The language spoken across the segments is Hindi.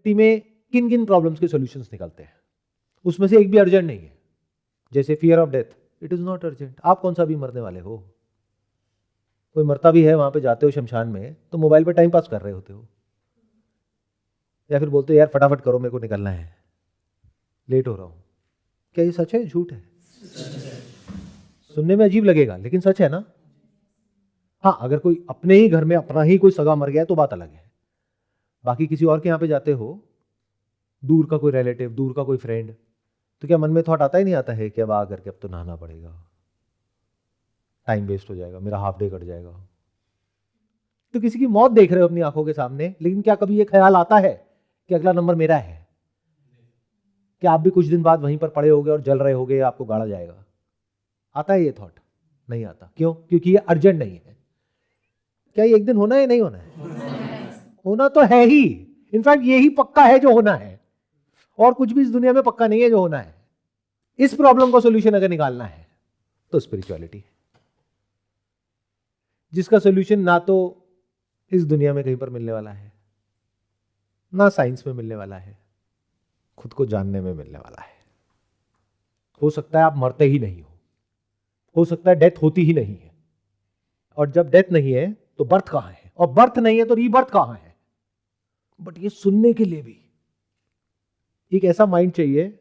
में किन किन प्रॉब्लम्स के सॉल्यूशंस निकलते हैं, उसमें से एक भी अर्जेंट नहीं है। जैसे fear of death, it is not urgent. आप कौन सा भी मरने वाले हो, कोई मरता भी है, वहां पे जाते हो शमशान में तो मोबाइल पे टाइम पास कर रहे होते हो, या फिर बोलते हो यार फटाफट करो मेरे को निकलना है, लेट हो रहा हूं। क्या ये सच है झूठ है? सुनने में अजीब लगेगा लेकिन सच है ना। हाँ, अगर कोई अपने ही घर में अपना ही कोई सगा मर गया है तो बात अलग है। बाकी किसी और के यहाँ पे जाते हो, दूर का कोई रिलेटिव, दूर का कोई फ्रेंड, तो क्या मन में थॉट आता ही नहीं आता है कि अब आ करके अब तो नहाना पड़ेगा, टाइम वेस्ट हो जाएगा, मेरा हाफ डे कट जाएगा। तो किसी की मौत देख रहे हो अपनी आंखों के सामने, लेकिन क्या कभी ये ख्याल आता है कि अगला नंबर मेरा है? क्या आप भी कुछ दिन बाद वहीं पर पड़े होगे और जल रहे होगे, आपको गाड़ा जाएगा? आता है ये थॉट? नहीं आता। क्यों? क्योंकि ये अर्जेंट नहीं है। क्या ये एक दिन होना है, नहीं होना है? होना तो है ही। इनफैक्ट यही पक्का है जो होना है, और कुछ भी इस दुनिया में पक्का नहीं है जो होना है। इस प्रॉब्लम का सॉल्यूशन अगर निकालना है तो स्पिरिचुअलिटी, जिसका सॉल्यूशन ना तो इस दुनिया में कहीं पर मिलने वाला है, ना साइंस में मिलने वाला है, खुद को जानने में मिलने वाला है। हो सकता है आप मरते ही नहीं हो सकता है डेथ होती ही नहीं है, और जब डेथ नहीं है तो बर्थ कहां है, और बर्थ नहीं है तो रीबर्थ कहां है। बट ये सुनने के लिए भी एक ऐसा माइंड चाहिए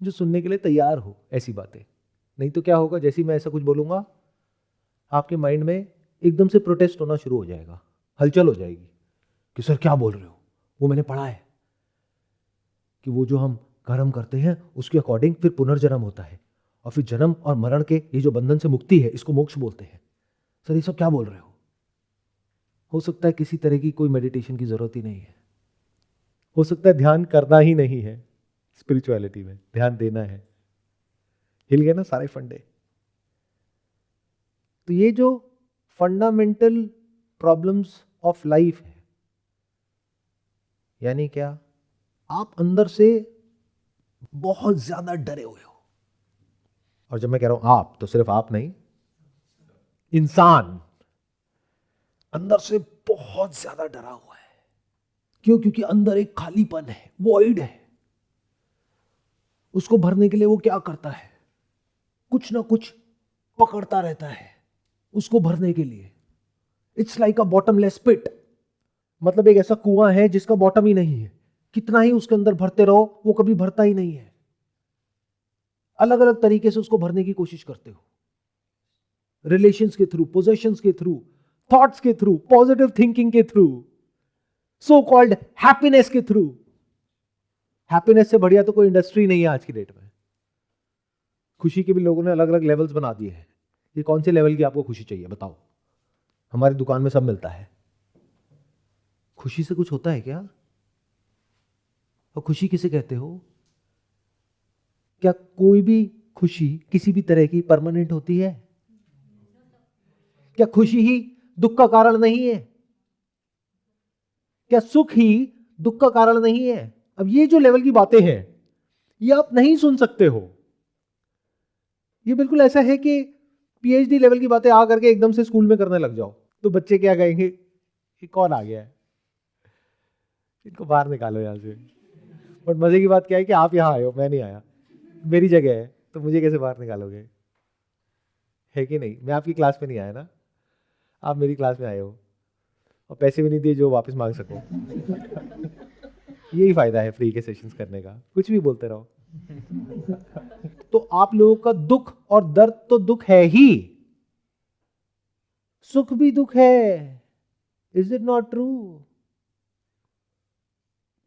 जो सुनने के लिए तैयार हो ऐसी बातें। नहीं तो क्या होगा, जैसे मैं ऐसा कुछ बोलूंगा आपके माइंड में एकदम से प्रोटेस्ट होना शुरू हो जाएगा, हलचल हो जाएगी कि सर क्या बोल रहे हो, वो मैंने पढ़ा है कि वो जो हम कर्म करते हैं उसके अकॉर्डिंग फिर पुनर्जन्म होता है, और फिर जन्म और मरण के ये जो बंधन से मुक्ति है इसको मोक्ष बोलते हैं। सर ये सब क्या बोल रहे हो सकता है किसी तरह की कोई मेडिटेशन की जरूरत ही नहीं है, हो सकता है ध्यान करना ही नहीं है, स्पिरिचुअलिटी में ध्यान देना है। हिल गए ना सारे फंडे। तो ये जो फंडामेंटल प्रॉब्लम्स ऑफ लाइफ है, यानी क्या, आप अंदर से बहुत ज्यादा डरे हुए हो। और जब मैं कह रहा हूं आप, तो सिर्फ आप नहीं, इंसान अंदर से बहुत ज्यादा डरा हुआ है। क्यों? क्योंकि अंदर एक खालीपन है, वॉइड है। उसको भरने के लिए वो क्या करता है, कुछ ना कुछ पकड़ता रहता है उसको भरने के लिए। इट्स लाइक अ बॉटमलेस पिट, मतलब एक ऐसा कुआं है जिसका बॉटम ही नहीं है, कितना ही उसके अंदर भरते रहो वो कभी भरता ही नहीं है। अलग अलग तरीके से उसको भरने की कोशिश करते हो, रिलेशंस के थ्रू, पोजेशंस के थ्रू, थॉट्स के थ्रू, पॉजिटिव थिंकिंग के थ्रू, सो कॉल्ड हैप्पीनेस के थ्रू। हैप्पीनेस से बढ़िया तो कोई इंडस्ट्री नहीं है आज की डेट में। खुशी के भी लोगों ने अलग अलग लेवल्स बना दिए हैं। ये कौन से लेवल की आपको खुशी चाहिए बताओ? हमारी दुकान में सब मिलता है। खुशी से कुछ होता है क्या? और खुशी किसे कहते हो? क्या कोई भी खुशी किसी भी तरह की परमानेंट होती है? क्या खुशी ही दुख का कारण नहीं है? क्या सुख ही दुख का कारण नहीं है? अब ये जो लेवल की बातें हैं ये आप नहीं सुन सकते हो। ये बिल्कुल ऐसा है कि पीएचडी लेवल की बातें आ करके एकदम से स्कूल में करने लग जाओ तो बच्चे क्या कहेंगे, ये कौन आ गया है, इनको बाहर निकालो यहां से। बट मजे की बात क्या है कि आप यहां आए हो, मैं नहीं आया, मेरी जगह है, तो मुझे कैसे बाहर निकालोगे? है कि नहीं? मैं आपकी क्लास में नहीं आया ना, आप मेरी क्लास में आए हो, और पैसे भी नहीं दिए जो वापस मांग सको। यही फायदा है फ्री के सेशंस करने का, कुछ भी बोलते रहो। तो आप लोगों का दुख और दर्द तो दुख है ही, सुख भी दुख है। Is it not true?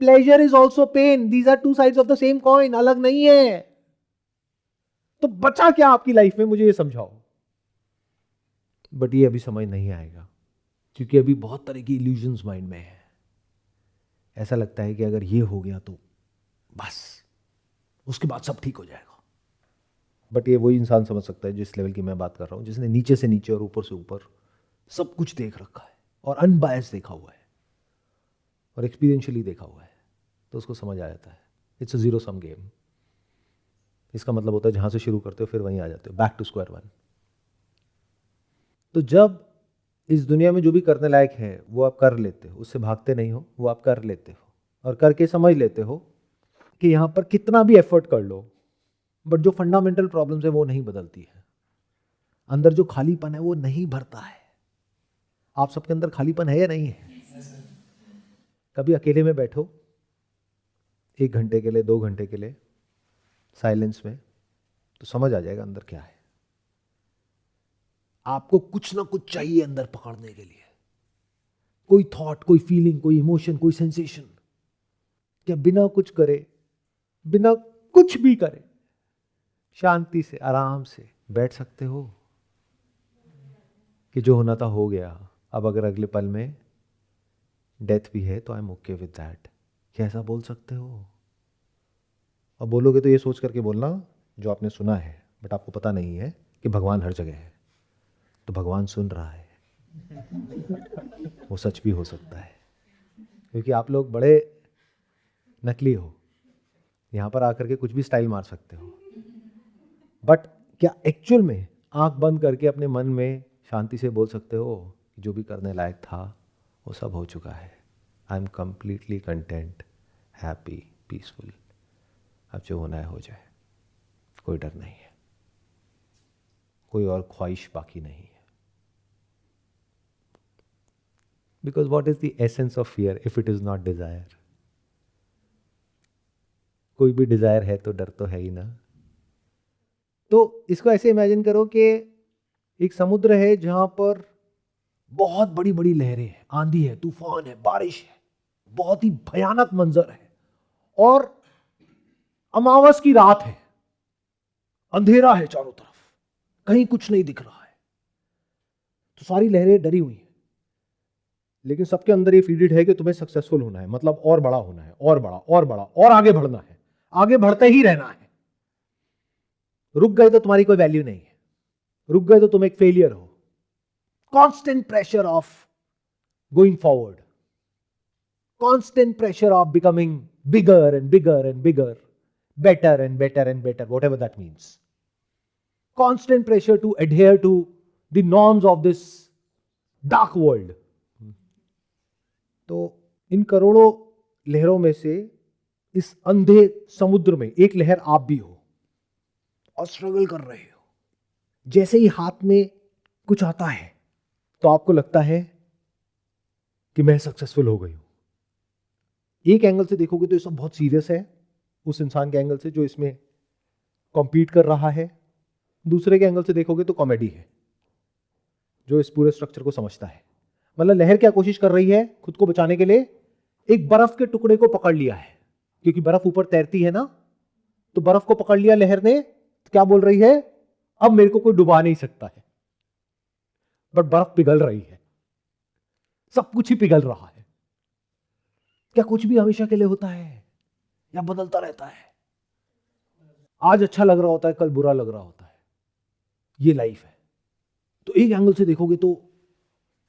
Pleasure is also pain, these are two sides of the same coin, अलग नहीं है। तो बचा क्या आपकी लाइफ में, मुझे ये समझाओ। बट ये अभी समझ नहीं आएगा क्योंकि अभी बहुत तरह की इल्यूजन्स माइंड में है। ऐसा लगता है कि अगर ये हो गया तो बस उसके बाद सब ठीक हो जाएगा। बट ये वही इंसान समझ सकता है जिस लेवल की मैं बात कर रहा हूं, जिसने नीचे से नीचे और ऊपर से ऊपर सब कुछ देख रखा है और अनबायस देखा हुआ है और एक्सपीरियंशियली देखा हुआ है, तो उसको समझ आ जाता है। It's a zero sum game. इसका मतलब होता है जहां से शुरू करते हो फिर वहीं आ जाते हो, बैक टू स्क्वायर वन। तो जब इस दुनिया में जो भी करने लायक है वो आप कर लेते हो, उससे भागते नहीं हो, वो आप कर लेते हो, और करके समझ लेते हो कि यहां पर कितना भी एफर्ट कर लो, बट जो फंडामेंटल प्रॉब्लम्स है वो नहीं बदलती है। अंदर जो खालीपन है वो नहीं भरता है। आप सबके अंदर खालीपन है या नहीं है? कभी अकेले में बैठो 1 घंटे के लिए, 2 घंटे के लिए साइलेंस में, तो समझ आ जाएगा अंदर क्या है। आपको कुछ ना कुछ चाहिए अंदर पकड़ने के लिए, कोई थॉट, कोई फीलिंग, कोई इमोशन, कोई सेंसेशन। क्या बिना कुछ करे, बिना कुछ भी करे, शांति से आराम से बैठ सकते हो कि जो होना था हो गया, अब अगर अगले पल में डेथ भी है तो I am okay with that? क्या ऐसा बोल सकते हो? और बोलोगे तो ये सोच करके बोलना जो आपने सुना है, बट आपको पता नहीं है कि भगवान हर जगह है। तो भगवान सुन रहा है, वो सच भी हो सकता है, क्योंकि आप लोग बड़े नकली हो। यहां पर आकर के कुछ भी स्टाइल मार सकते हो, बट क्या एक्चुअल में आंख बंद करके अपने मन में शांति से बोल सकते हो कि जो भी करने लायक था वो सब हो चुका है, I am completely content, happy, peaceful, अब जो होना है हो जाए, कोई डर नहीं है, कोई और ख्वाहिश बाकी नहीं है। Because what is the essence of fear if it is not Dzire? कोई भी डिजायर है तो डर तो है ही ना। तो इसको ऐसे इमेजिन करो कि एक समुद्र है जहां पर बहुत बड़ी बड़ी लहरें हैं, आंधी है, तूफान है, बारिश है, बहुत ही भयानक मंजर है, और अमावस की रात है, अंधेरा है चारों तरफ, कहीं कुछ नहीं दिख रहा है। तो सारी लहरें डरी हुई हैं, लेकिन सबके अंदर ये फीडेड है कि तुम्हें सक्सेसफुल होना है, मतलब और बड़ा होना है, और बड़ा, और बड़ा, और आगे बढ़ना है, आगे बढ़ते ही रहना है। रुक गए तो तुम्हारी कोई वैल्यू नहीं है, रुक गए तो तुम एक फेलियर हो। Constant pressure of going forward, constant pressure of becoming bigger and bigger and bigger, better and better and better, whatever that means. Constant pressure to adhere to the norms of this dark world. तो इन करोड़ों लहरों में से इस अंधे समुद्र में एक लहर आप भी हो और स्ट्रगल कर रहे हो। जैसे ही हाथ में कुछ आता है तो आपको लगता है कि मैं सक्सेसफुल हो गई हूं। एक एंगल से देखोगे तो ये सब बहुत सीरियस है, उस इंसान के एंगल से जो इसमें कॉम्पीट कर रहा है। दूसरे के एंगल से देखोगे तो कॉमेडी है, जो इस पूरे स्ट्रक्चर को समझता है। मतलब लहर क्या कोशिश कर रही है खुद को बचाने के लिए? एक बर्फ के टुकड़े को पकड़ लिया है, क्योंकि बर्फ ऊपर तैरती है ना, तो बर्फ को पकड़ लिया लहर ने। तो क्या बोल रही है? अब मेरे को कोई डुबा नहीं सकता है। बट बर्फ पिघल रही है, सब कुछ ही पिघल रहा है। क्या कुछ भी हमेशा के लिए होता है या बदलता रहता है? आज अच्छा लग रहा होता है, कल बुरा लग रहा होता है। ये लाइफ है। तो एक एंगल से देखोगे तो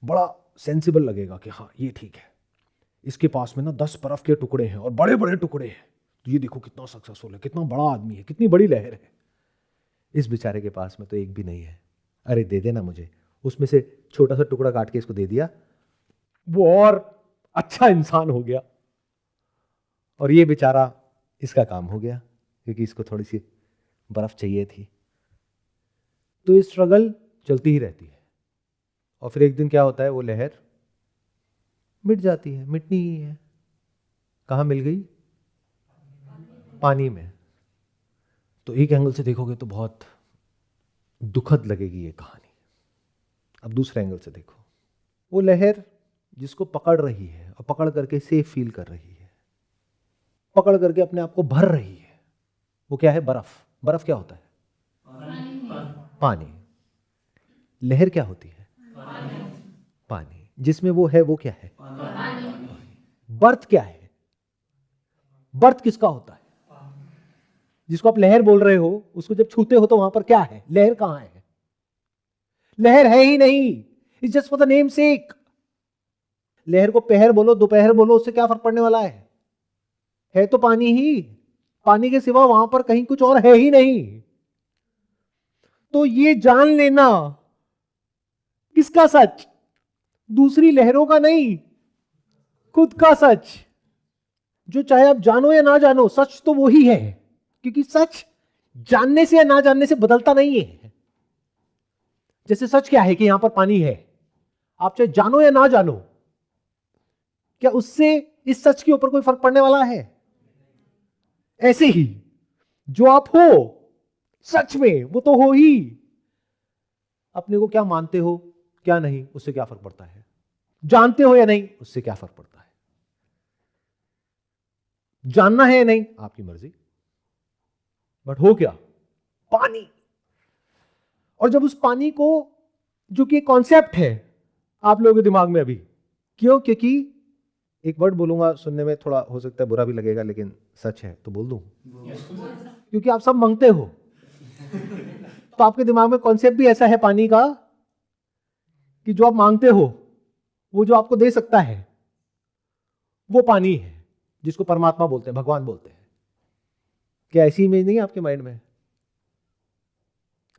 बड़ा सेंसिबल लगेगा कि हाँ ये ठीक है, इसके पास में ना 10 बर्फ के टुकड़े हैं और बड़े बड़े टुकड़े हैं, तो ये देखो कितना सक्सेसफुल है, कितना बड़ा आदमी है, कितनी बड़ी लहर है। इस बेचारे के पास में तो एक भी नहीं है। अरे दे देना मुझे, उसमें से छोटा सा टुकड़ा काट के इसको दे दिया, वो और अच्छा इंसान हो गया, और ये बेचारा, इसका काम हो गया, क्योंकि इसको थोड़ी सी बर्फ चाहिए थी। तो ये स्ट्रगल चलती ही रहती है, और फिर एक दिन क्या होता है, वो लहर मिट जाती है। मिटनी ही है। कहाँ मिल गई? पानी में। तो एक एंगल से देखोगे तो बहुत दुखद लगेगी ये कहानी। अब दूसरे एंगल से देखो, वो लहर जिसको पकड़ रही है और पकड़ करके सेफ फील कर रही है, पकड़ करके अपने आप को भर रही है, वो क्या है? बर्फ। बर्फ क्या होता है? पानी। लहर क्या होती है? पानी। जिसमें वो है वो क्या है? बर्थ क्या है? बर्थ किसका होता है? जिसको आप लहर बोल रहे हो, उसको जब छूते हो तो वहां पर क्या है? लहर कहां है? लहर है ही नहीं। It's just for the name सेक। लहर को पहर बोलो, दोपहर बोलो, उससे क्या फर्क पड़ने वाला है तो पानी ही। पानी के सिवा वहां पर कहीं कुछ और है ही नहीं। तो ये जान लेना, किसका सच? दूसरी लहरों का नहीं, खुद का सच। जो चाहे आप जानो या ना जानो, सच तो वो ही है, क्योंकि सच जानने से या ना जानने से बदलता नहीं है। जैसे सच क्या है कि यहां पर पानी है, आप चाहे जानो या ना जानो, क्या उससे इस सच के ऊपर कोई फर्क पड़ने वाला है? ऐसे ही जो आप हो सच में वो तो हो ही, अपने को क्या मानते हो क्या नहीं उससे क्या फर्क पड़ता है, जानते हो या नहीं उससे क्या फर्क पड़ता है, जानना है या नहीं आपकी मर्जी, बट हो क्या? पानी। और जब उस पानी को, जो कि कॉन्सेप्ट है आप लोगों के दिमाग में अभी, क्यों? क्योंकि एक वर्ड बोलूंगा, सुनने में थोड़ा हो सकता है बुरा भी लगेगा, लेकिन सच है तो बोल दूं, क्योंकि आप सब मांगते हो तो आपके दिमाग में कॉन्सेप्ट भी ऐसा है पानी का कि जो आप मांगते हो वो जो आपको दे सकता है वो पानी है, जिसको परमात्मा बोलते हैं, भगवान बोलते हैं। क्या ऐसी इमेज नहीं है आपके माइंड में?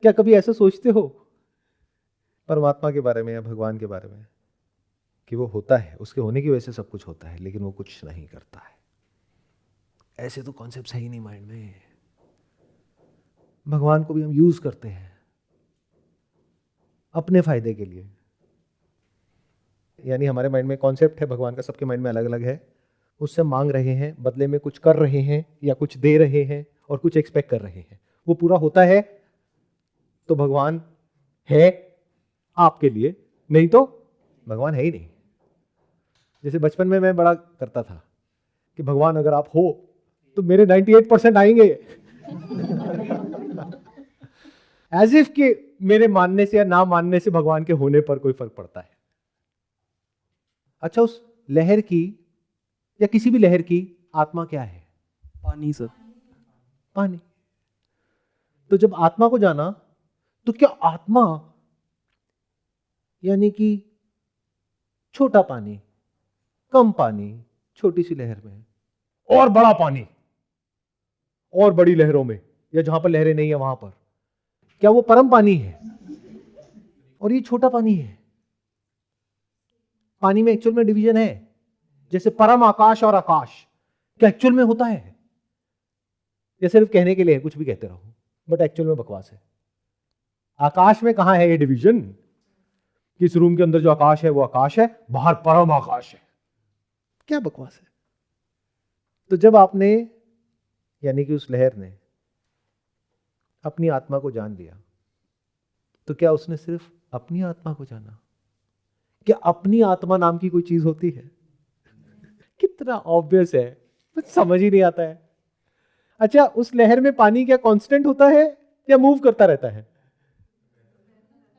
क्या कभी ऐसा सोचते हो परमात्मा के बारे में या भगवान के बारे में कि वो होता है, उसके होने की वजह से सब कुछ होता है, लेकिन वो कुछ नहीं करता है? ऐसे तो कॉन्सेप्ट है ही नहीं माइंड में। भगवान को भी हम यूज करते हैं अपने फायदे के लिए, यानी हमारे माइंड में कॉन्सेप्ट है भगवान का, सबके माइंड में अलग अलग है, उससे मांग रहे हैं, बदले में कुछ कर रहे हैं या कुछ दे रहे हैं और कुछ एक्सपेक्ट कर रहे हैं, वो पूरा होता है तो भगवान है आपके लिए, नहीं तो भगवान है ही नहीं। जैसे बचपन में मैं बड़ा करता था कि भगवान अगर आप हो तो मेरे 98% आएंगे एज इफ कि मेरे मानने से या ना मानने से भगवान के होने पर कोई फर्क पड़ता है। अच्छा, उस लहर की या किसी भी लहर की आत्मा क्या है? पानी सर। पानी। तो जब आत्मा को जाना तो क्या आत्मा यानी कि छोटा पानी, कम पानी, छोटी सी लहर में, और बड़ा पानी और बड़ी लहरों में, या जहां पर लहरें नहीं है वहां पर, क्या वो परम पानी है? और ये छोटा पानी है। पानी में एक्चुअल में डिवीजन है, जैसे परम आकाश और आकाश, क्या एक्चुअल में होता है? या सिर्फ कहने के लिए कुछ भी कहते रहो, बट एक्चुअल में बकवास है। आकाश में कहां है ये डिवीजन? किस रूम के अंदर जो आकाश है वो आकाश है, बाहर परम आकाश है। क्या बकवास है। तो जब आपने, यानी कि उस लहर ने अपनी आत्मा को जान लिया, तो क्या उसने सिर्फ अपनी आत्मा को जाना? क्या अपनी आत्मा नाम की कोई चीज होती है? कितना ऑब्वियस है, कुछ समझ ही नहीं आता है। अच्छा, उस लहर में पानी क्या कांस्टेंट होता है या मूव करता रहता है?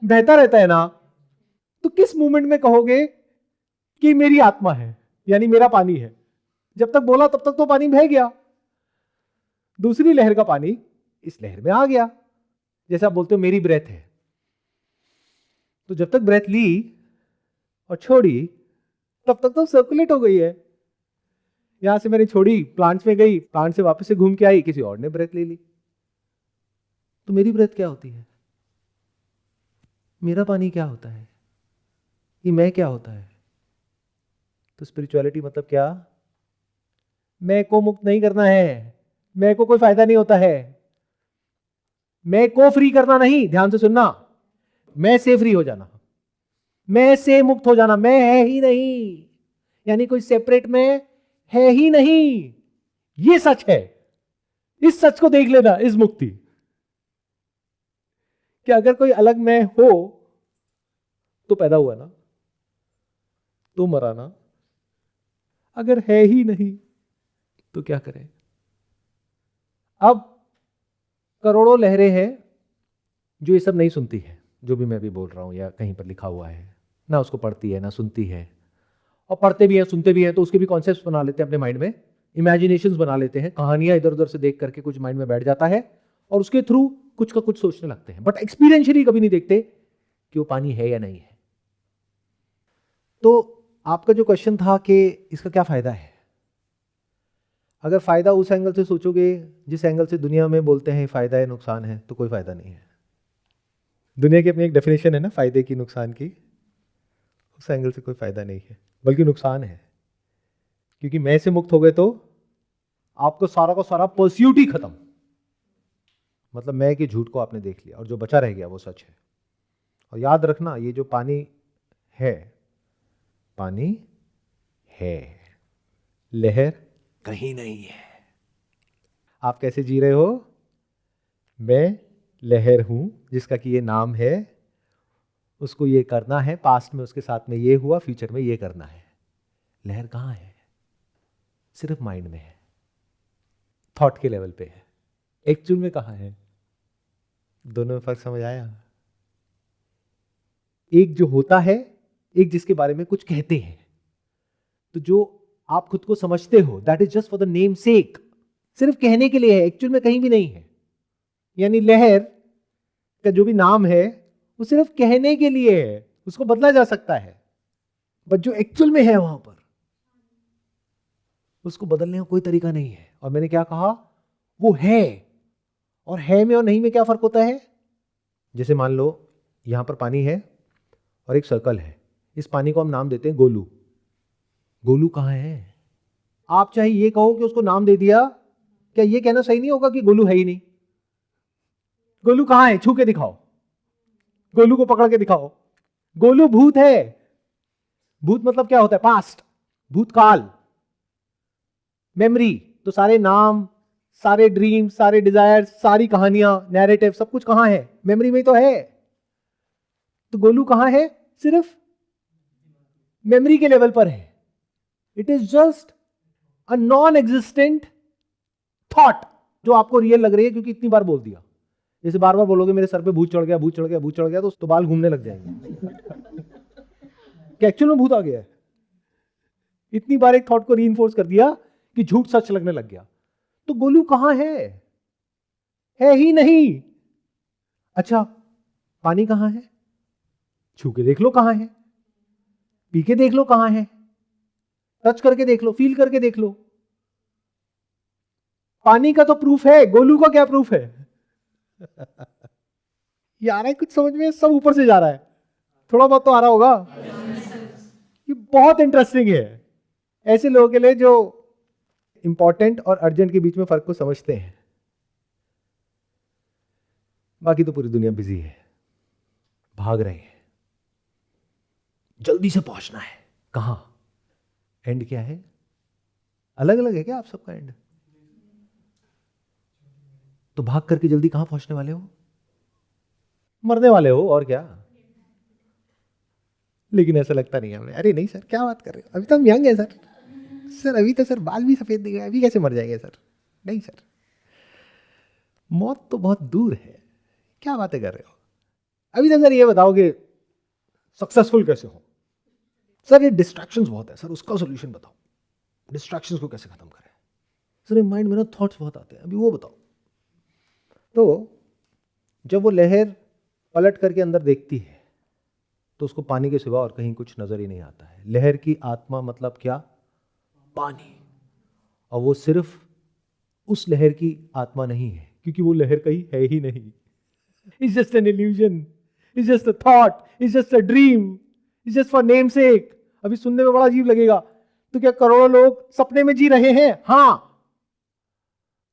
बहता रहता है ना। तो किस मोमेंट में कहोगे कि मेरी आत्मा है, यानी मेरा पानी है? जब तक बोला तब तक तो पानी बह गया, दूसरी लहर का पानी इस लहर में आ गया। जैसे आप बोलते हो मेरी ब्रेथ है, तो जब तक ब्रेथ ली और छोड़ी तब तक तो सर्कुलेट हो गई है। यहां से मैंने छोड़ी, प्लांट्स में गई, प्लांट से वापस से घूम के आई, किसी और ने ब्रेथ ले ली, तो मेरी ब्रेथ क्या होती है? मेरा पानी क्या होता है? ये मैं क्या होता है? तो स्पिरिचुअलिटी मतलब क्या? मैं को मुक्त नहीं करना है, मैं को कोई फायदा नहीं होता है, मैं को फ्री करना नहीं, ध्यान से सुनना, मैं से फ्री हो जाना, मैं से मुक्त हो जाना। मैं है ही नहीं, यानी कोई सेपरेट में है ही नहीं, ये सच है। इस सच को देख लेना, इस मुक्ति कि अगर कोई अलग मैं हो तो पैदा हुआ ना, तो मरा ना, अगर है ही नहीं तो क्या करें? अब करोड़ों लहरें हैं जो ये सब नहीं सुनती है, जो भी मैं भी बोल रहा हूं या कहीं पर लिखा हुआ है, ना उसको पढ़ती है ना सुनती है, और पढ़ते भी हैं सुनते भी हैं तो उसके भी कॉन्सेप्ट्स बना लेते हैं अपने माइंड में, इमेजिनेशंस बना लेते हैं, कहानियां इधर उधर से देख करके कुछ माइंड में बैठ जाता है और उसके थ्रू कुछ का कुछ सोचने लगते हैं, बट एक्सपीरियंशियली कभी नहीं देखते कि वो पानी है या नहीं है। तो आपका जो क्वेश्चन था कि इसका क्या फायदा है, अगर फायदा उस एंगल से सोचोगे जिस एंगल से दुनिया में बोलते हैं फायदा है नुकसान है, तो कोई फायदा नहीं है। दुनिया की अपनी एक डेफिनेशन है ना फायदे की नुकसान की, उस एंगल से कोई फायदा नहीं है, बल्कि नुकसान है, क्योंकि मैं से मुक्त हो गए तो आपको सारा का सारा परस्यूट ही खत्म। मतलब मैं कि झूठ को आपने देख लिया और जो बचा रह गया वो सच है। और याद रखना, ये जो पानी है, पानी है, लहर कहीं नहीं है। आप कैसे जी रहे हो? मैं लहर हूं जिसका कि ये नाम है, उसको ये करना है, पास्ट में उसके साथ में ये हुआ, फ्यूचर में ये करना है। लहर कहां है? सिर्फ माइंड में है, थॉट के लेवल पे है। एक्चुअल में कहां है? दोनों में फर्क समझ आया? एक जो होता है, एक जिसके बारे में कुछ कहते हैं। तो जो आप खुद को समझते हो, that is just for the name सेक, सिर्फ कहने के लिए है, एक्चुअल में कहीं भी नहीं है। यानी लहर का जो भी नाम है वो सिर्फ कहने के लिए है, उसको बदला जा सकता है, बट जो एक्चुअल में है वहां पर उसको बदलने का कोई तरीका नहीं है। और मैंने क्या कहा? वो है। और है में और नहीं में क्या फर्क होता है? जैसे मान लो यहां पर पानी है और एक सर्कल है, इस पानी को हम नाम देते हैं गोलू। गोलू कहां है? आप चाहे ये कहो कि उसको नाम दे दिया, क्या ये कहना सही नहीं होगा कि गोलू है ही नहीं? गोलू कहां है? छू के दिखाओ, गोलू को पकड़ के दिखाओ। गोलू भूत है। भूत मतलब क्या होता है? पास्ट, भूतकाल, मेमोरी। तो सारे नाम, सारे ड्रीम, सारे डिजायर, सारी कहानियां, नैरेटिव, सब कुछ कहां है? मेमोरी में तो है। तो गोलू कहां है? सिर्फ मेमोरी के लेवल पर है। It is just a non existent thought जो आपको रियल लग रही है क्योंकि इतनी बार बोल दिया। जैसे बार बार बोलोगे मेरे सर पे भूत चढ़ गया, भूत चढ़ गया, भूत चढ़ गया, तो बाल घूमने लग जाएंगे। क्या एक्चुअल में भूत आ गया है? इतनी बार एक थॉट को रीइंफोर्स कर दिया कि झूठ सच लगने लग गया। तो गोलू कहां है ही नहीं। अच्छा, पानी कहां है? छू के देख लो कहां है, पी के देख लो कहां है, टच करके देख लो, फील करके देख लो। पानी का तो प्रूफ है, गोलू का क्या प्रूफ है? ये आ रहा है कुछ समझ में? सब ऊपर से जा रहा है, थोड़ा बहुत तो आ रहा होगा। ये बहुत इंटरेस्टिंग है ऐसे लोगों के लिए जो इंपॉर्टेंट और अर्जेंट के बीच में फर्क को समझते हैं। बाकी तो पूरी दुनिया बिजी है, भाग रहे हैं, जल्दी से पहुंचना है। कहां? एंड क्या है? अलग अलग है क्या आप सबका एंड? तो भाग करके जल्दी कहां पहुंचने वाले हो? मरने वाले हो, और क्या। लेकिन ऐसा लगता नहीं है हमें। अरे नहीं सर, क्या बात कर रहे हो, अभी तो हम यंग हैं सर। सर अभी तो सर बाल भी सफेद नहीं हुए, अभी कैसे मर जाएंगे सर? नहीं सर, मौत तो बहुत दूर है, क्या बातें कर रहे हो। अभी तो सर ये बताओ कि सक्सेसफुल कैसे हो? सर ये डिस्ट्रैक्शंस बहुत है सर, उसका सॉल्यूशन बताओ। डिस्ट्रैक्शंस को कैसे खत्म करें? सर माइंड में ना थॉट्स बहुत आते हैं, अभी वो बताओ। तो जब वो लहर पलट करके अंदर देखती है तो उसको पानी के सिवा और कहीं कुछ नजर ही नहीं आता है। लहर की आत्मा मतलब क्या? पानी। और वो सिर्फ उस लहर की आत्मा नहीं है क्योंकि वो लहर कहीं है ही नहीं। It's just an illusion, it's just a thought, it's just a dream, it's just for name सेक। अभी सुनने में बड़ा अजीब लगेगा, तो क्या करोड़ों लोग सपने में जी रहे हैं? हाँ,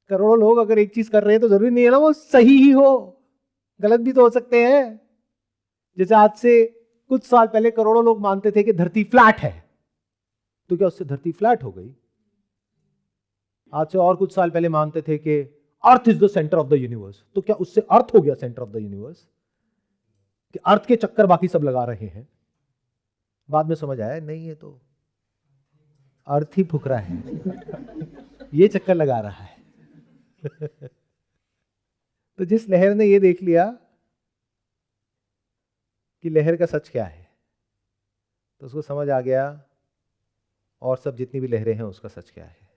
करोड़ों लोग अगर एक चीज कर रहे हैं तो जरूरी नहीं है ना वो सही ही हो, गलत भी तो हो सकते हैं। जैसे आज से कुछ साल पहले करोड़ों लोग मानते थे कि धरती फ्लैट है, तो क्या उससे धरती फ्लैट हो गई? आज से और कुछ साल पहले मानते थे कि earth is the centre of the universe, तो क्या उससे अर्थ हो गया सेंटर ऑफ द यूनिवर्स? कि अर्थ के चक्कर बाकी सब लगा रहे हैं। बाद में समझ आया नहीं, ये तो अर्थ ही फुकरा है, ये चक्कर लगा रहा है। तो जिस लहर ने ये देख लिया कि लहर का सच क्या है, तो उसको समझ आ गया और सब जितनी भी लहरें हैं उसका सच क्या है।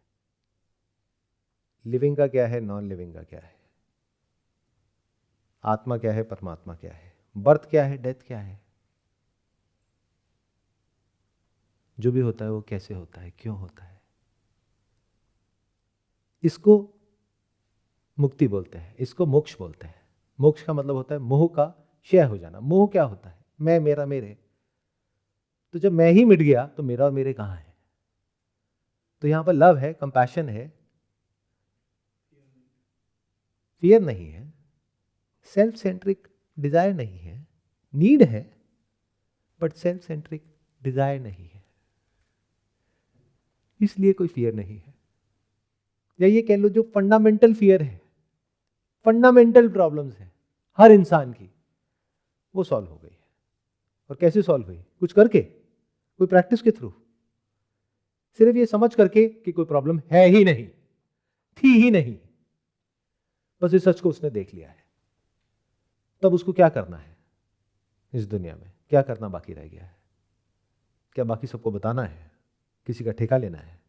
लिविंग का क्या है, नॉन लिविंग का क्या है, आत्मा क्या है, परमात्मा क्या है, बर्थ क्या है, डेथ क्या है, जो भी होता है वो कैसे होता है, क्यों होता है। इसको मुक्ति बोलते हैं, इसको मोक्ष बोलते हैं। मोक्ष का मतलब होता है मोह का क्षय हो जाना। मोह क्या होता है? मैं, मेरा, मेरे। तो जब मैं ही मिट गया तो मेरा और मेरे कहां है? तो यहां पर लव है, कंपैशन है, फियर नहीं है, सेल्फ सेंट्रिक डिजायर नहीं है, नीड है बट सेल्फ सेंट्रिक डिजायर नहीं है, इसलिए कोई फियर नहीं है। या ये कह लो जो फंडामेंटल फियर है, फंडामेंटल प्रॉब्लम्स है हर इंसान की, वो सॉल्व हो गई है। और कैसे सॉल्व हुई? कुछ करके, कोई प्रैक्टिस के थ्रू, सिर्फ ये समझ करके कि कोई प्रॉब्लम है ही नहीं, थी ही नहीं, बस इस सच को उसने देख लिया है। तब उसको क्या करना है इस दुनिया में? क्या करना बाकी रह गया है? क्या बाकी सबको बताना है? किसी का ठेका लेना है?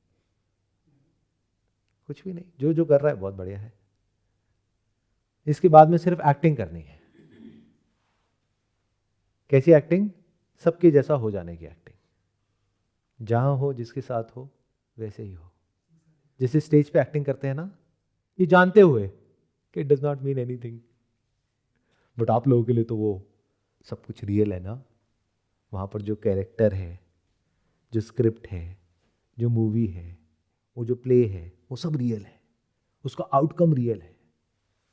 कुछ भी नहीं। जो जो कर रहा है बहुत बढ़िया है। इसके बाद में सिर्फ एक्टिंग करनी है। कैसी एक्टिंग? सबके जैसा हो जाने की एक्टिंग। जहां हो, जिसके साथ हो, वैसे ही हो। जैसे स्टेज पे एक्टिंग करते हैं ना, ये जानते हुए कि it does not mean anything, but आप लोगों के लिए तो वो सब कुछ रियल है ना। वहां पर जो कैरेक्टर है, जो स्क्रिप्ट है, जो मूवी है, वो जो प्ले है, वो सब रियल है, उसका आउटकम रियल है।